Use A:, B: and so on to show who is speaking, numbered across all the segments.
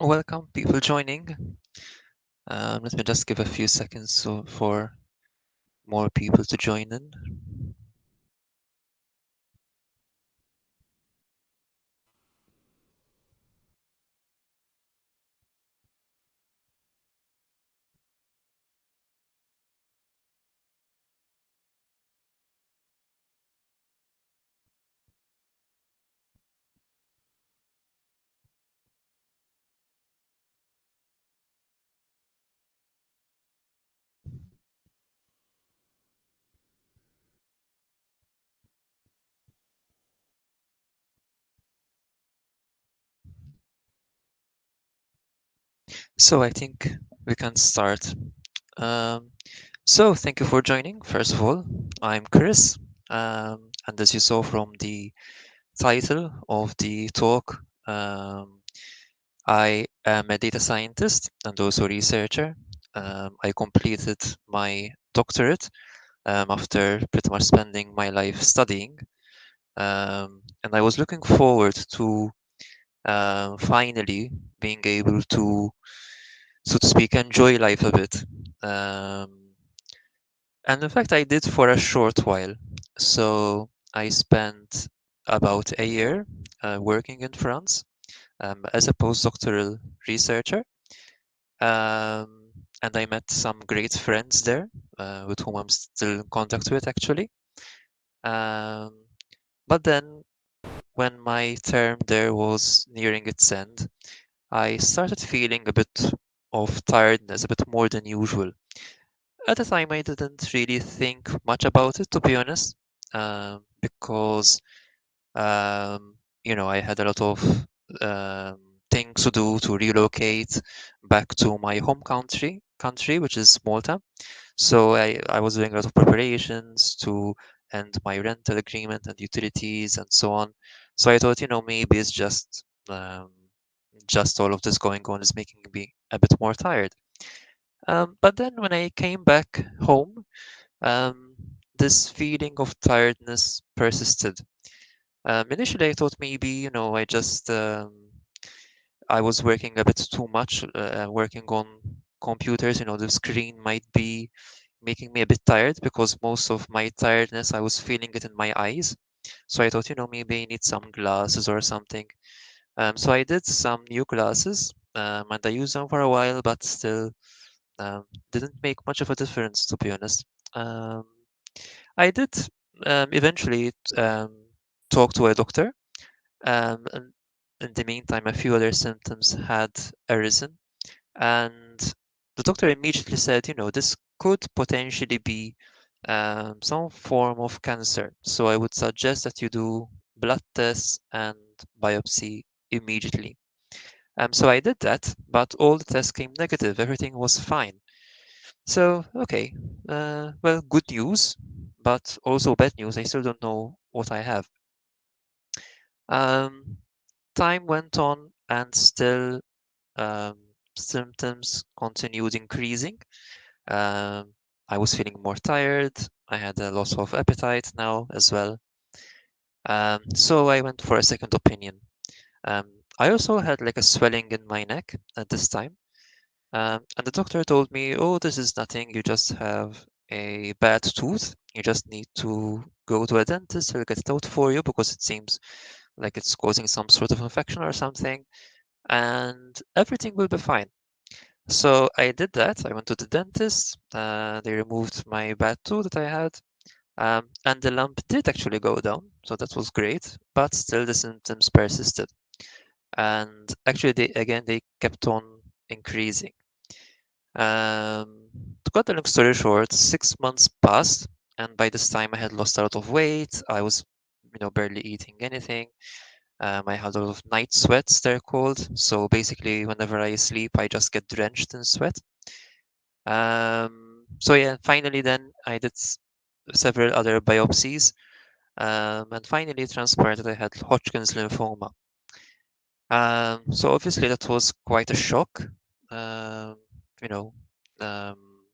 A: Welcome, people joining. Let me just give a few seconds for more people to join in. So I think we can start. Um, thank you for joining. First of all, I'm Chris, and as you saw from the title of the talk, I am a data scientist and also researcher. I completed my doctorate after pretty much spending my life studying. And I was looking forward to finally being able to, so to speak, enjoy life a bit. Um, and in fact, I did for a short while. So I spent about a year working in France as a postdoctoral researcher. And I met some great friends there with whom I'm still in contact with, actually. Um, but then when my term there was nearing its end, I started feeling a bit of tiredness, a bit more than usual. At the time, I didn't really think much about it, to be honest, because I had a lot of um, things to do to relocate back to my home country, which is Malta. So I was doing a lot of preparations to end my rental agreement and utilities and so on. So I thought, maybe it's just all of this going on is making me a bit more tired. But then when I came back home, um, this feeling of tiredness persisted. Initially, I thought maybe, I was working a bit too much, working on computers. The screen might be making me a bit tired because most of my tiredness, I was feeling it in my eyes. So I thought, maybe I need some glasses or something. So I did some new glasses, and I used them for a while, but still didn't make much of a difference, to be honest. Um, I did eventually talk to a doctor, and in the meantime, a few other symptoms had arisen, and the doctor immediately said, this could potentially be some form of cancer. So I would suggest that you do blood tests and biopsy immediately. So I did that, but all the tests came negative. Everything was fine. So, okay, well, good news, but also bad news. I still don't know what I have. Um, Time went on, and still symptoms continued increasing. Um, I was feeling more tired. I had a loss of appetite now as well. So I went for a second opinion. I also had like a swelling in my neck at this time. And the doctor told me, oh, this is nothing. You just have a bad tooth. You just need to go to a dentist. He'll get it out for you because it seems like it's causing some sort of infection or something, and everything will be fine. So I did that. I went to the dentist. They removed my bad tooth that I had, and the lump did actually go down. So that was great, but still the symptoms persisted. And actually, they kept on increasing. To cut the long story short, 6 months passed, and by this time I had lost a lot of weight. I was, barely eating anything. I had a lot of night sweats, they're called. So basically, whenever I sleep, I just get drenched in sweat. So yeah, finally, then I did several other biopsies, and finally it transpired that I had Hodgkin's lymphoma. So obviously that was quite a shock. Um, you know, um,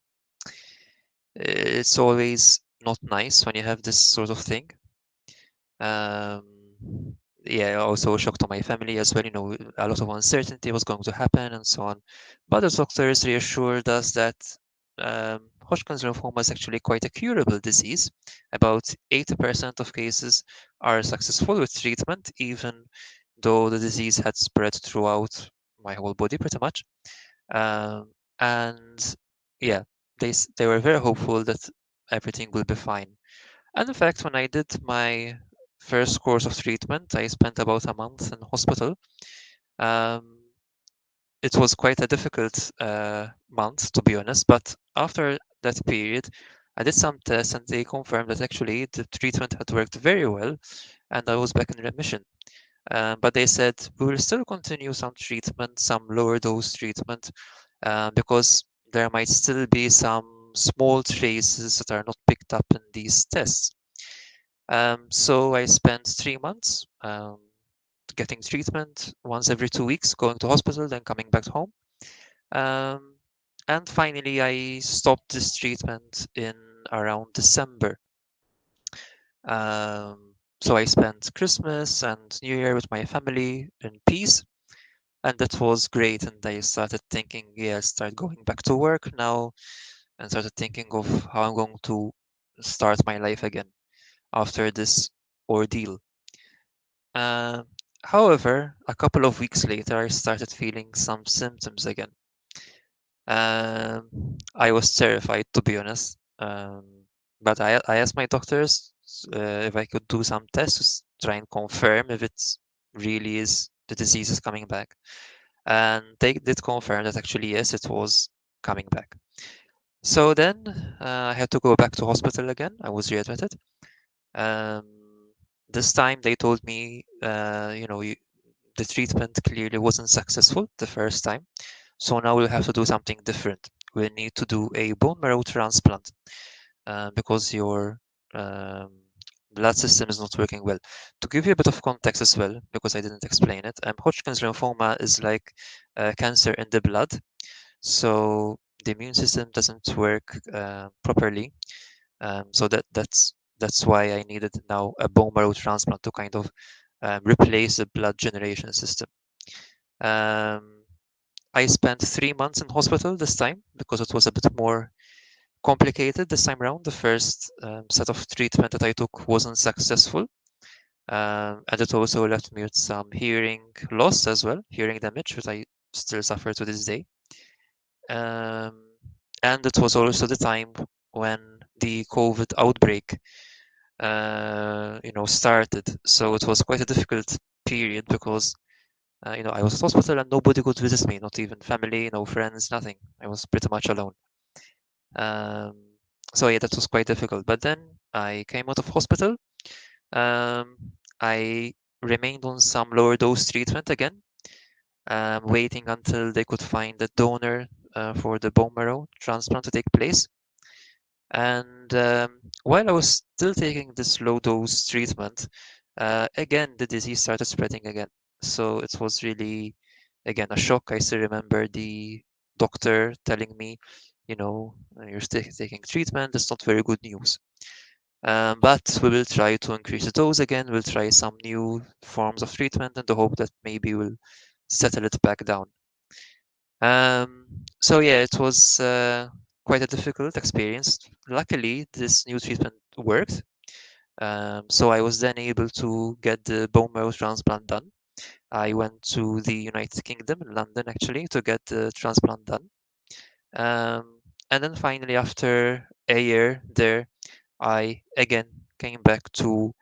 A: it's always not nice when you have this sort of thing. Um, yeah, also a shock to my family as well. A lot of uncertainty was going to happen and so on. But the doctors reassured us that Hodgkin's lymphoma is actually quite a curable disease. About 80% of cases are successful with treatment, even though the disease had spread throughout my whole body pretty much. Um, and yeah, they were very hopeful that everything will be fine. And in fact, when I did my first course of treatment, I spent about a month in hospital. Um, it was quite a difficult month, to be honest, but after that period, I did some tests and they confirmed that actually the treatment had worked very well and I was back in remission. But they said we will still continue some treatment, some lower dose treatment, because there might still be some small traces that are not picked up in these tests. So I spent 3 months getting treatment once every 2 weeks, going to hospital, then coming back home. Um, and finally, I stopped this treatment in around December. So I spent Christmas and New Year with my family in peace, and that was great. And I started thinking, yeah, I'll start going back to work now, and started thinking of how I'm going to start my life again after this ordeal. Uh, However, a couple of weeks later, I started feeling some symptoms again. I was terrified, to be honest. But I asked my doctors if I could do some tests to try and confirm if it's really is the disease is coming back. And they did confirm that actually, yes, it was coming back. So then I had to go back to hospital again. I was readmitted. Um, this time they told me, the treatment clearly wasn't successful the first time. So now we'll have to do something different. We need to do a bone marrow transplant because your um, blood system is not working well. To give you a bit of context as well, because I didn't explain it, Hodgkin's lymphoma is like cancer in the blood. So the immune system doesn't work properly. So that's why I needed now a bone marrow transplant to kind of replace the blood generation system. Um, I spent 3 months in hospital this time because it was a bit more complicated this time around. The first set of treatment that I took wasn't successful, and it also left me with some hearing loss as well, hearing damage, which I still suffer to this day. Um, and it was also the time when the COVID outbreak, started. So it was quite a difficult period because I was at hospital and nobody could visit me, not even family, no friends, nothing. I was pretty much alone. Um, so yeah, that was quite difficult. But then I came out of hospital. Um, I remained on some lower dose treatment again, waiting until they could find a donor for the bone marrow transplant to take place. And while I was still taking this low dose treatment, again, the disease started spreading again. So it was really, again, a shock. I still remember the doctor telling me, you're still taking treatment. It's not very good news. But we will try to increase the dose again. We'll try some new forms of treatment in the hope that maybe we'll settle it back down. So yeah, it was quite a difficult experience. Luckily, this new treatment worked. So I was then able to get the bone marrow transplant done. I went to the United Kingdom in London actually to get the transplant done. And then finally, after a year there, I again came back to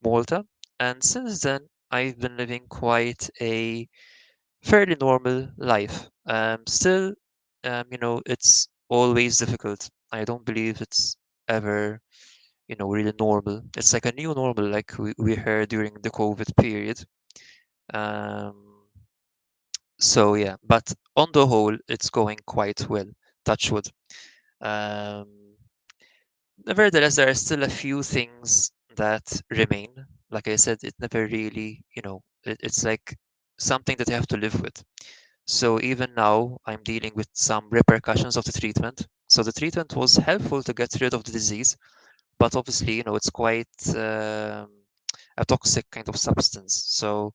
A: Malta. And since then, I've been living quite a fairly normal life. Still, it's always difficult. I don't believe it's ever, really normal. It's like a new normal, like we heard during the COVID period. Um, so yeah, but on the whole, it's going quite well. Touch wood. Um, Nevertheless, there are still a few things that remain. Like I said, it never really, it's like something that you have to live with. So even now, I'm dealing with some repercussions of the treatment. So the treatment was helpful to get rid of the disease, but obviously, it's quite a toxic kind of substance. So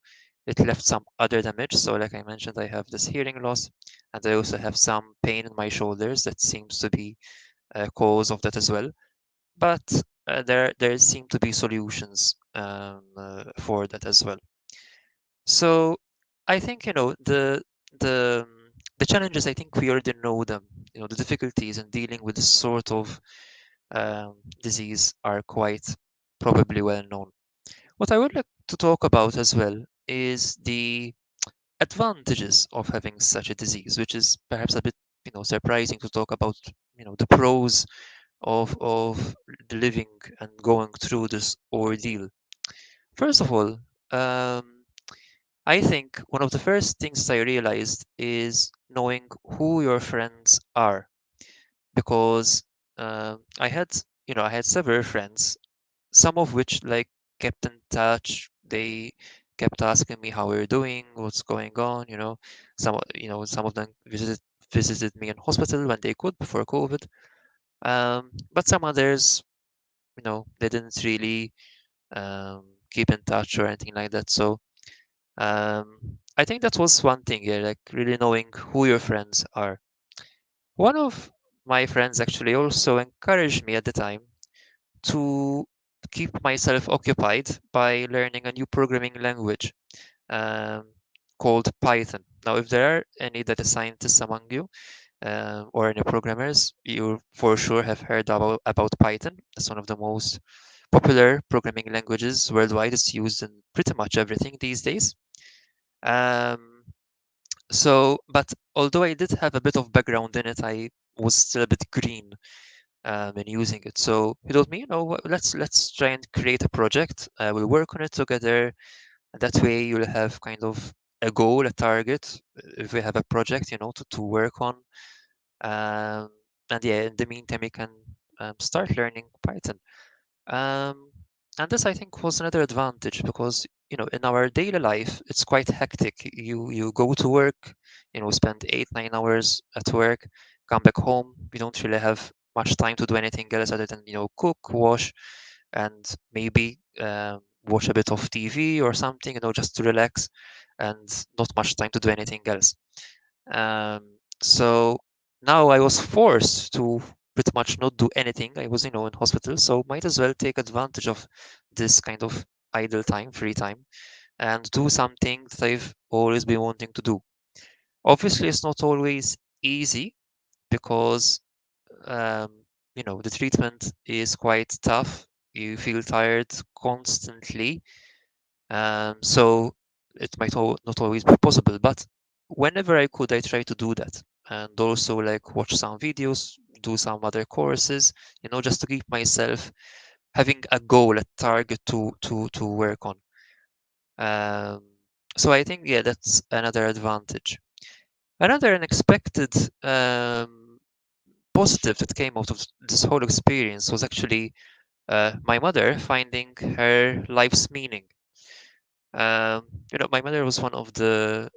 A: it left some other damage. So like I mentioned, I have this hearing loss, and I also have some pain in my shoulders that seems to be a cause of that as well. But there seem to be solutions for that as well. So I think the the challenges. I think we already know them. The difficulties in dealing with this sort of disease are quite probably well known. What I would like to talk about as well is the advantages of having such a disease, which is perhaps a bit surprising to talk about. The pros of living and going through this ordeal. First of all, um, I think one of the first things I realized is knowing who your friends are, because I had several friends, some of which like kept in touch. They kept asking me how we're doing, what's going on. Some of them visited me in hospital when they could before COVID. But some others, they didn't really keep in touch or anything like that. So I think that was one thing, yeah, like really knowing who your friends are. One of my friends actually also encouraged me at the time to keep myself occupied by learning a new programming language um, called Python. Now, if there are any data scientists among you or any programmers, you for sure have heard about Python. It's one of the most popular programming languages worldwide. It's used in pretty much everything these days. Um, but although I did have a bit of background in it, I was still a bit green in using it. So he told me, let's try and create a project. We'll work on it together. And that way, you'll have kind of a goal, a target. If we have a project, to work on. Um, and yeah, in the meantime, you can start learning Python. Um, and this, I think, was another advantage because in our daily life, it's quite hectic. You go to work, spend 8 9 hours at work, come back home. You don't really have much time to do anything else other than cook, wash, and maybe watch a bit of TV or something, just to relax, and not much time to do anything else. So now I was forced to pretty much not do anything. I was, in hospital, so might as well take advantage of this kind of idle time, free time, and do something that I've always been wanting to do. Obviously, it's not always easy because, um, the treatment is quite tough. You feel tired constantly, so it might not always be possible, but whenever I could, I try to do that, and also like watch some videos, do some other courses, just to keep myself having a goal, a target to work on. Um, so I think, yeah, that's another advantage. Another unexpected positive that came out of this whole experience was actually my mother finding her life's meaning. My mother was one of the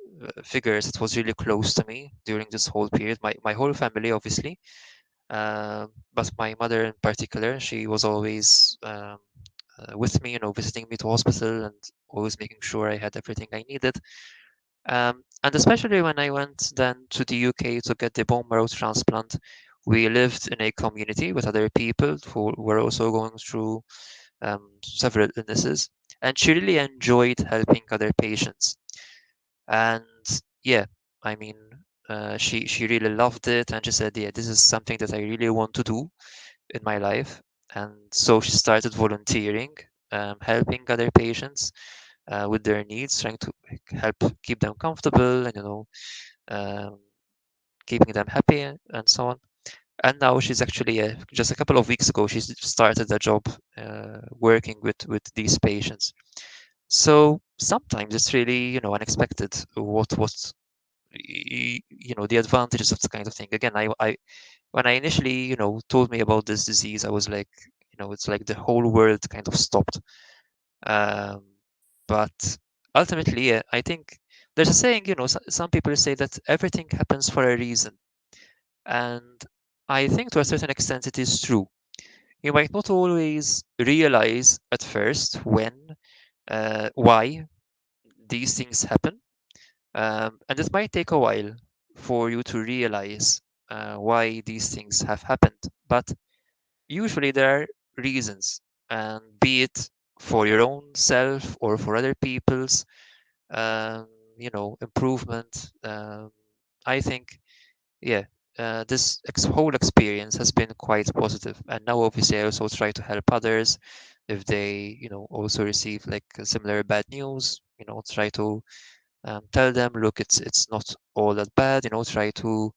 A: figures that was really close to me during this whole period. My whole family, obviously, but my mother in particular, she was always with me, visiting me to hospital and always making sure I had everything I needed. And especially when I went then to the UK to get the bone marrow transplant, we lived in a community with other people who were also going through several illnesses, and she really enjoyed helping other patients. And yeah, I mean, she really loved it, and she said, "Yeah, this is something that I really want to do in my life." And so she started volunteering, helping other patients with their needs, trying to help keep them comfortable and um, keeping them happy and so on. And now she's actually just a couple of weeks ago she's started a job working with these patients. So sometimes it's really unexpected what the advantages of this kind of thing. Again, I when I initially told me about this disease, I was like, it's like the whole world kind of stopped. um, but ultimately, yeah, I think there's a saying, some people say that everything happens for a reason, and I think to a certain extent it is true. You might not always realize at first when, why these things happen. And it might take a while for you to realize why these things have happened. But usually there are reasons, and be it for your own self or for other people's, um, improvement. I think, yeah, this whole experience has been quite positive. And now, obviously, I also try to help others if they, also receive like similar bad news. Try to tell them, look, it's not all that bad. Try to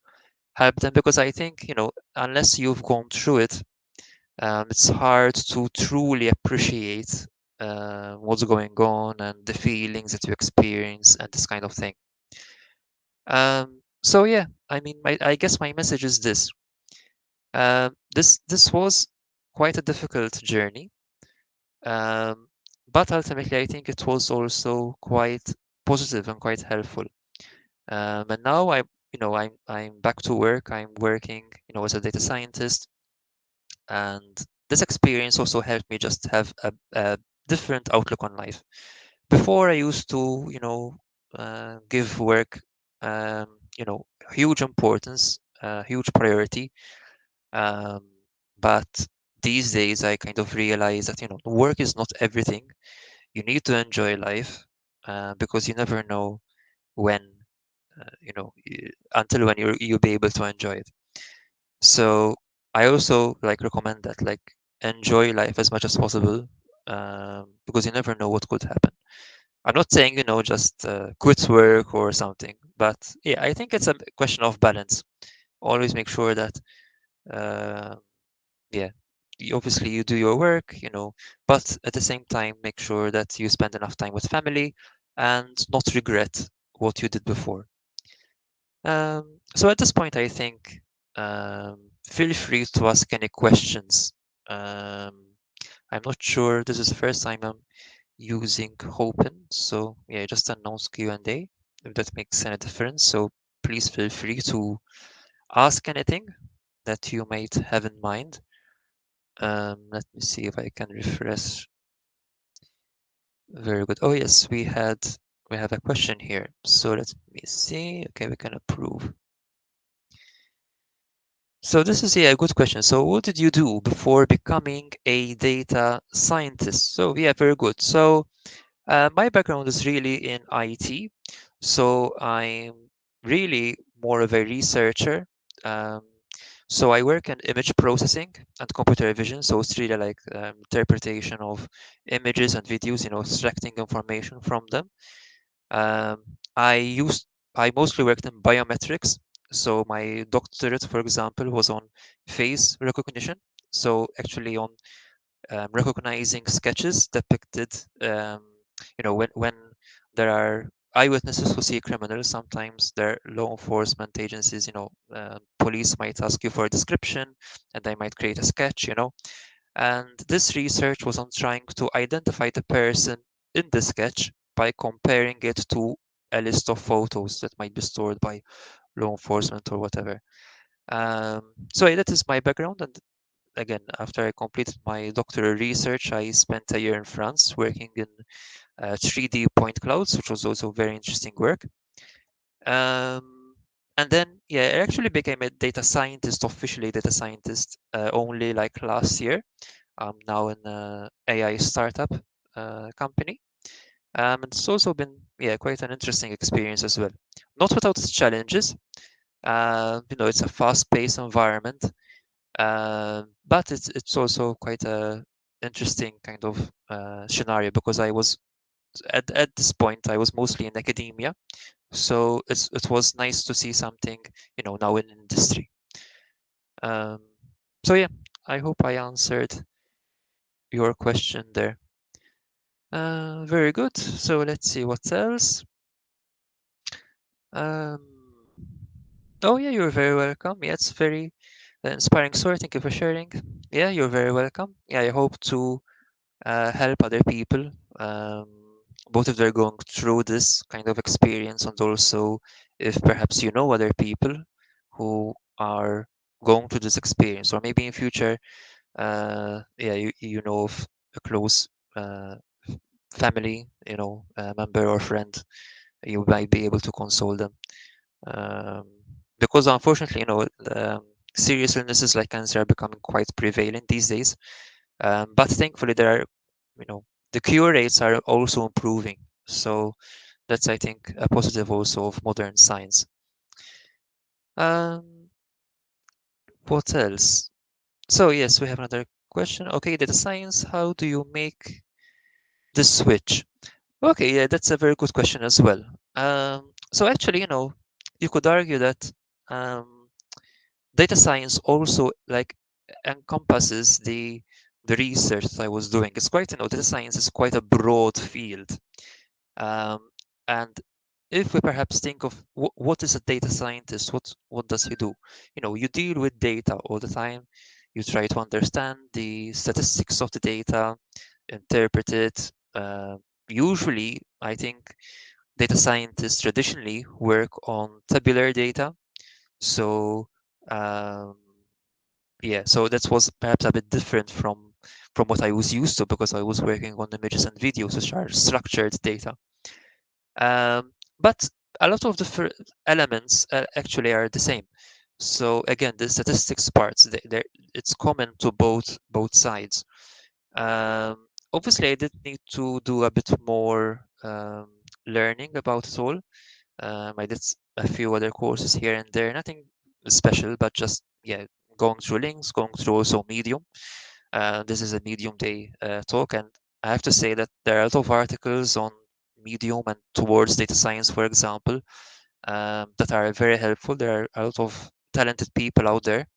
A: help them, because I think, unless you've gone through it, it's hard to truly appreciate what's going on and the feelings that you experience and this kind of thing. So yeah, I mean, I guess my message is this: this was quite a difficult journey, um, but ultimately, I think it was also quite positive and quite helpful. And now I'm back to work. I'm working, as a data scientist, and this experience also helped me just have a different outlook on life. Before, I used to, give work, you know, huge importance, huge priority. Um, but these days, I kind of realize that, work is not everything. You need to enjoy life, because you never know when, until when you'll be able to enjoy it. So I also like recommend that, like, enjoy life as much as possible, because you never know what could happen. I'm not saying, just quit work or something, but yeah, I think it's a question of balance. Always make sure that, uh, yeah, obviously you do your work, but at the same time, make sure that you spend enough time with family and not regret what you did before. So at this point, I think, feel free to ask any questions. Um, I'm not sure. This is the first time I'm using Hopin, so yeah, just announce Q&A if that makes any difference. So please feel free to ask anything that you might have in mind. Let me see if I can refresh. Very good. Oh yes, we have a question here. So let me see. Okay, we can approve. So this is, yeah, a good question. So what did you do before becoming a data scientist? So yeah, very good. So my background is really in IT. So I'm really more of a researcher. Um, so I work in image processing and computer vision. So it's really like, interpretation of images and videos, extracting information from them. Um, I used I mostly worked in biometrics. So my doctorate, for example, was on face recognition. So actually on, recognizing sketches depicted, when there are eyewitnesses who see criminals. Sometimes their law enforcement agencies, police might ask you for a description, and they might create a sketch, and this research was on trying to identify the person in the sketch by comparing it to a list of photos that might be stored by law enforcement or whatever. So yeah, that is my background. And again, after I completed my doctoral research, I spent a year in France working in 3D point clouds, which was also very interesting work. Um, and then, yeah, I actually became a data scientist, officially data scientist, only like last year. I'm now in a AI startup company. And it's also been, yeah, quite an interesting experience as well. Not without its challenges. It's a fast-paced environment, but it's also quite a interesting kind of scenario, because I was at this point I was mostly in academia, so it was nice to see something, now in industry. Um, so yeah, I hope I answered your question there. Very good. So let's see what else. Um, oh yeah, you're very welcome. Yeah, it's very inspiring story. Thank you for sharing. Yeah, you're very welcome. Yeah, I hope to help other people, um, both if they're going through this kind of experience, and also if perhaps you know other people who are going through this experience, or maybe in future, yeah, you know of a close uh, family, member or friend, you might be able to console them. Um, because unfortunately, serious illnesses like cancer are becoming quite prevalent these days. But thankfully, you know, the cure rates are also improving. So that's, I think, a positive also of modern science. Um, what else? So yes, we have another question. Okay, data science, how do you make the switch? Okay, yeah, that's a very good question as well. So actually, you could argue that um, data science also like encompasses the research that I was doing. It's quite, data science is quite a broad field. Um, and if we perhaps think of what is a data scientist, what does he do? You deal with data all the time. You try to understand the statistics of the data, interpret it. Usually, I think data scientists traditionally work on tabular data. So um, yeah, so that was perhaps a bit different from what I was used to because I was working on images and videos, which are structured data. But a lot of the elements actually are the same. So again, the statistics parts, it's common to both sides. Obviously, I did need to do a bit more learning about it all. I did a few other courses here and there, nothing special, but just yeah, going through links, going through also Medium. This is a Medium Day talk, and I have to say that there are a lot of articles on Medium and towards data science, for example, that are very helpful. There are a lot of talented people out there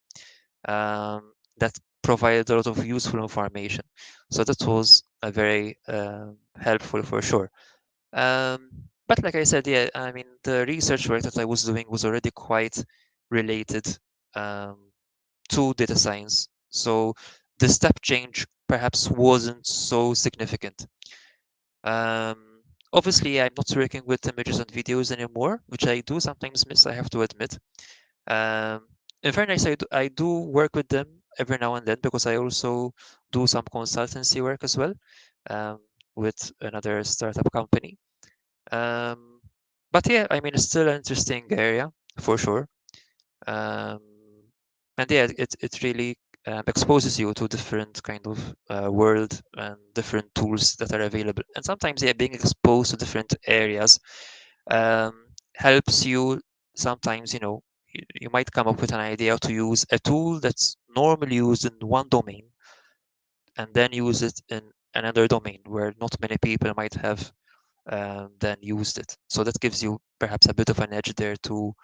A: that provide a lot of useful information. So that was a very helpful for sure. Um, but like I said, yeah, I mean, the research work that I was doing was already quite related um, to data science. So the step change perhaps wasn't so significant. Um, Obviously, I'm not working with images and videos anymore, which I do sometimes miss, I have to admit. Um, in fairness, I do work with them every now and then because I also do some consultancy work as well um, with another startup company. Um, but yeah, I mean, it's still an interesting area for sure. Um, and yeah, it really exposes you to different kind of world and different tools that are available. And sometimes, yeah, being exposed to different areas helps you. Sometimes, you might come up with an idea to use a tool that's normally used in one domain and then use it in another domain where not many people might have then used it. So that gives you perhaps a bit of an edge there to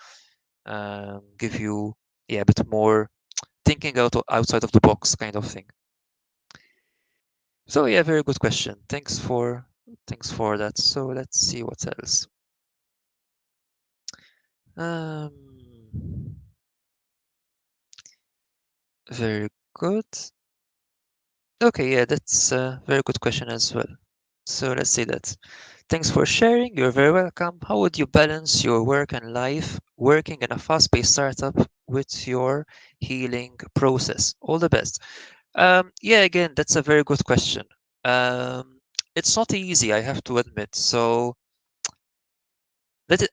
A: give you yeah a bit more thinking outside of the box kind of thing. So yeah, very good question. Thanks for that. So let's see what else. Um, very good. Okay, yeah, that's a very good question as well. So let's say that. Thanks for sharing. You're very welcome. How would you balance your work and life working in a fast-paced startup with your healing process? All the best. Yeah, again, that's a very good question. It's not easy, I have to admit. So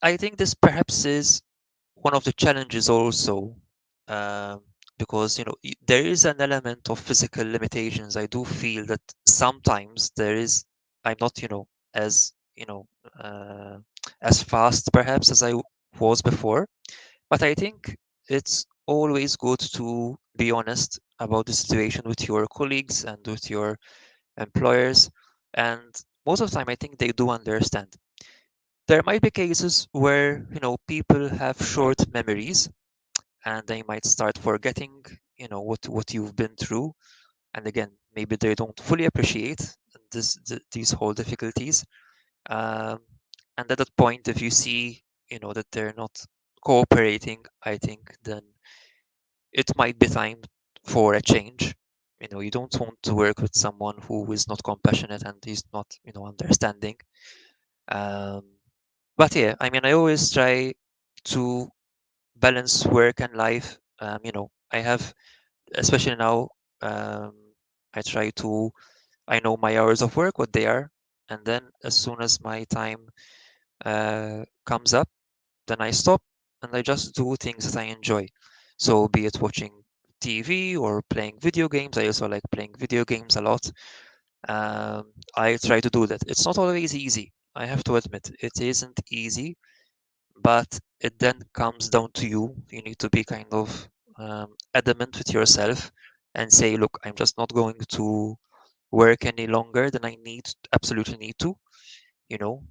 A: I think this perhaps is one of the challenges also, um, because there is an element of physical limitations. I do feel that sometimes I'm not as uh, as fast perhaps as was before, but I think it's always good to be honest about the situation with your colleagues and with your employers, and most of the time I think they do understand. There might be cases where people have short memories and they might start forgetting what you've been through, and again maybe they don't fully appreciate these whole difficulties. um, and at that point if you see that they're not cooperating, I think then it might be time for a change. You don't want to work with someone who is not compassionate and is not understanding. um, but yeah, I mean, I always try to balance work and life. I have, especially now, um, I try to, I know my hours of work, what they are. and then as soon as my time comes up, then I stop and I just do things that I enjoy. So be it watching TV or playing video games. I also like playing video games a lot. I try to do that. It's not always easy. I have to admit, it isn't easy, but it then comes down to you. You need to be kind of adamant with yourself and say, look, I'm just not going to work any longer than I absolutely need to. You know,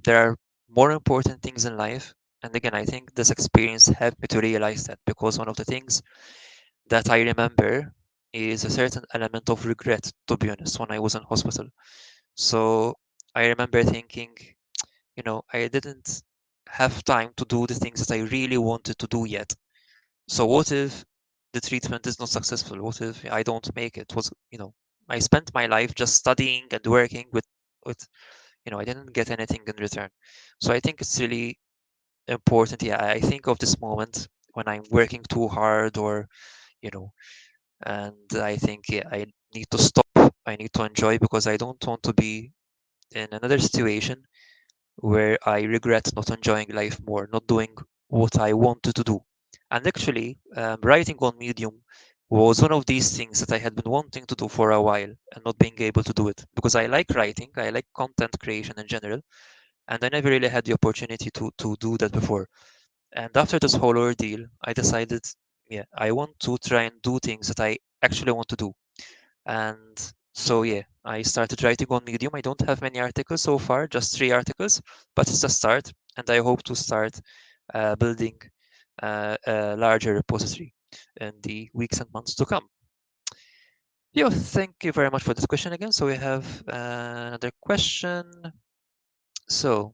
A: there are more important things in life. And again, I think this experience helped me to realize that, because one of the things that I remember is a certain element of regret, to be honest, when I was in hospital. So I remember thinking, I didn't have time to do the things that I really wanted to do yet. So what if the treatment is not successful? What if I don't make it? I spent my life just studying and working with, I didn't get anything in return. So I think it's really important. Yeah, I think of this moment when I'm working too hard, or, you know, and I think, yeah, I need to stop. I need to enjoy, because I don't want to be in another situation where I regret not enjoying life more, not doing what I wanted to do. And actually, writing on Medium was one of these things that I had been wanting to do for a while and not being able to do it, because I like writing, I like content creation in general, and I never really had the opportunity to do that before. And after this whole ordeal, I decided, yeah, I want to try and do things that I actually want to do. And so, yeah, I started writing on Medium. I don't have many articles so far, just 3 articles, but it's a start. And I hope to start building a larger repository in the weeks and months to come. Yo, thank you very much for this question again. So we have another question. So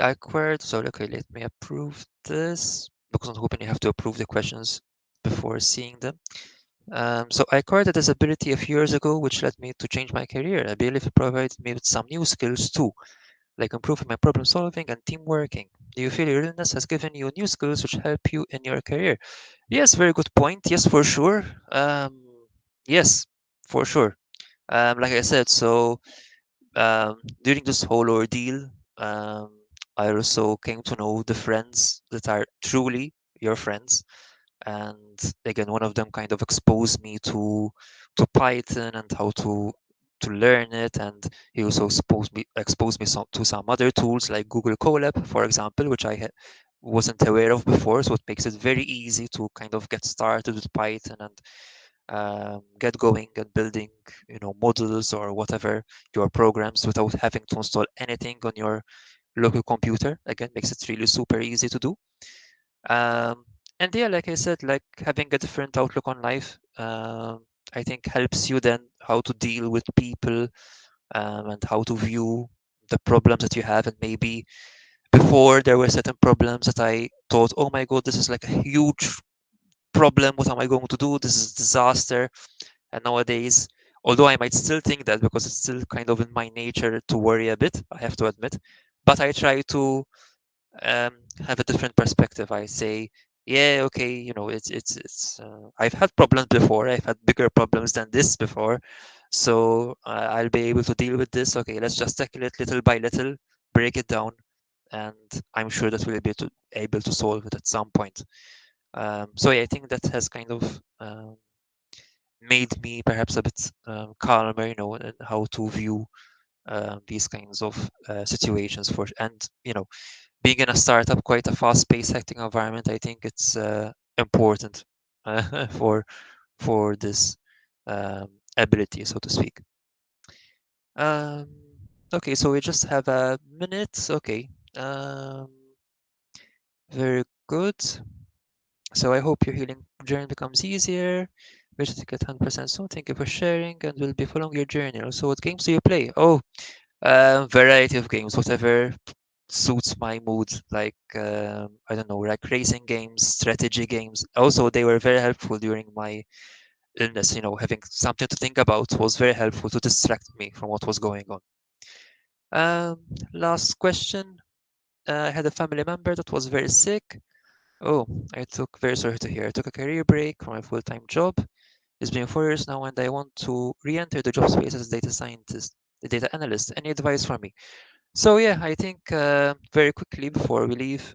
A: I acquired, so okay, let me approve this, because I'm hoping you have to approve the questions before seeing them. So I acquired a disability a few years ago, which led me to change my career. I believe it provided me with some new skills too, like improving my problem solving and team working. Do you feel your illness has given you new skills which help you in your career? Yes, very good point. Yes, for sure. Yes, for sure. Like I said, so during this whole ordeal, um, I also came to know the friends that are truly your friends. And again, one of them kind of exposed me to Python and how to learn it, and he also exposed me to some other tools like Google Colab, for example, which wasn't aware of before. So it makes it very easy to kind of get started with Python and get going and building, models or whatever your programs without having to install anything on your local computer. Again, makes it really super easy to do. Um, and yeah, like I said, like having a different outlook on life, I think helps you then how to deal with people, and how to view the problems that you have. And maybe before there were certain problems that I thought, oh my God, this is like a huge problem. What am I going to do? This is disaster. And nowadays, although I might still think that, because it's still kind of in my nature to worry a bit, I have to admit, but I try to have a different perspective. I say, yeah, okay, it's. I've had problems before. I've had bigger problems than this before, so I'll be able to deal with this. Okay, let's just tackle it little by little, break it down, and I'm sure that we'll be able to solve it at some point. So yeah, I think that has kind of made me perhaps a bit calmer, and how to view these kinds of situations and being in a startup, quite a fast-paced, hectic environment. I think it's important for this ability, so to speak. Um, okay, so we just have a minute. Okay, um, very good. So I hope your healing journey becomes easier. Wish to get 100% soon. Thank you for sharing, and we'll be following your journey. Also, what games do you play? Oh, variety of games, whatever suits my mood. Like I don't know, like racing games, strategy games. Also, they were very helpful during my illness. Having something to think about was very helpful to distract me from what was going on. Um, Last question. I had a family member that was very sick. Oh, very sorry to hear. I took a career break from my full-time job. It's been 4 years now, and I want to re-enter the job space as a data scientist. the data analyst. Any advice for me? So yeah, I think very quickly before we leave,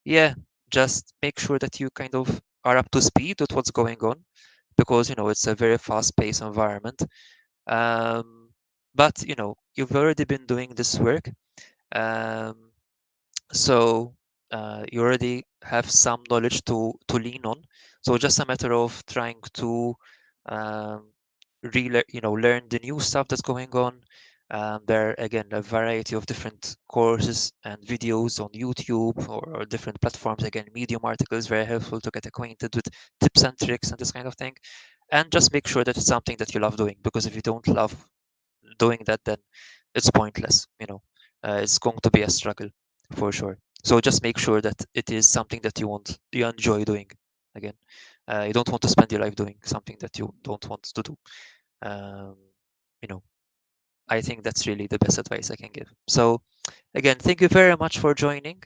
A: yeah, just make sure that you kind of are up to speed with what's going on, because it's a very fast-paced environment. Um, but you've already been doing this work, um, so you already have some knowledge to lean on. So just a matter of trying to um, learn the new stuff that's going on. There are again a variety of different courses and videos on YouTube or different platforms. Again, Medium articles very helpful to get acquainted with tips and tricks and this kind of thing. And just make sure that it's something that you love doing, because if you don't love doing that, then it's pointless. It's going to be a struggle for sure. So just make sure that it is something that you enjoy doing. Again, you don't want to spend your life doing something that you don't want to do. um, you know I think that's really the best advice I can give. So again, thank you very much for joining.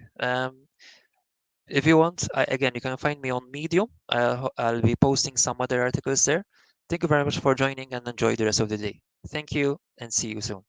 A: If you want, again, you can find me on Medium. I'll be posting some other articles there. Thank you very much for joining, and enjoy the rest of the day. Thank you, and see you soon.